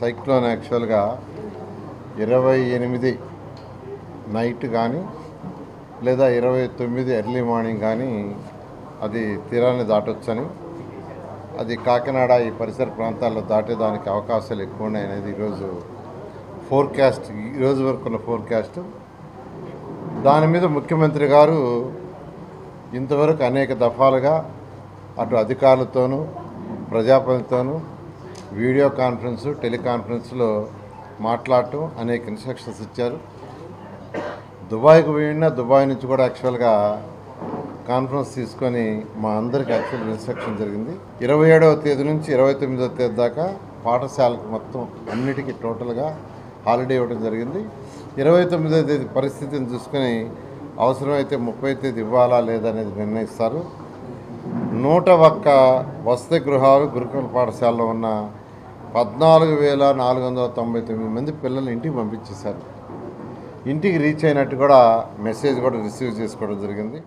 Cyclone యాక్చువల్గా 28 night కానీ లేదా 29 ఎర్లీ మార్నింగ్ కానీ అది తీరాన్ని దాటొచ్చని, అది కాకినాడ ఈ పరిసర ప్రాంతాల్లో దాటేదానికి అవకాశాలు ఎక్కువ ఉన్నాయనేది ఈరోజు ఫోర్కాస్ట్, ఈరోజు వరకు ఉన్న ఫోర్కాస్ట్. దాని మీద ముఖ్యమంత్రి గారు ఇంతవరకు అనేక దఫాలుగా అటు అధికారులతోనూ ప్రజాప్రతినిధులతోనూ వీడియో కాన్ఫరెన్స్, టెలికాన్ఫరెన్స్లో మాట్లాడటం, అనేక ఇన్స్ట్రక్షన్స్ ఇచ్చారు. దుబాయ్కి పోయినా దుబాయ్ నుంచి కూడా యాక్చువల్గా కాన్ఫరెన్స్ తీసుకొని మా అందరికీ యాక్చువల్ ఇన్స్ట్రక్షన్ జరిగింది. 27వ తేదీ నుంచి 29వ తేదీ దాకా పాఠశాలకు మొత్తం అన్నిటికీ టోటల్గా హాలిడే ఇవ్వడం జరిగింది. 29వ తేదీ పరిస్థితిని చూసుకొని అవసరమైతే 30వ తేదీ ఇవ్వాలా లేదా అనేది నిర్ణయిస్తారు. 101 వసతి గృహాలు గురుకుల పాఠశాలలో ఉన్న 14,499 మంది పిల్లలు ఇంటికి పంపించేశారు. ఇంటికి రీచ్ అయినట్టు కూడా మెసేజ్ కూడా రిసీవ్ చేసుకోవడం జరిగింది.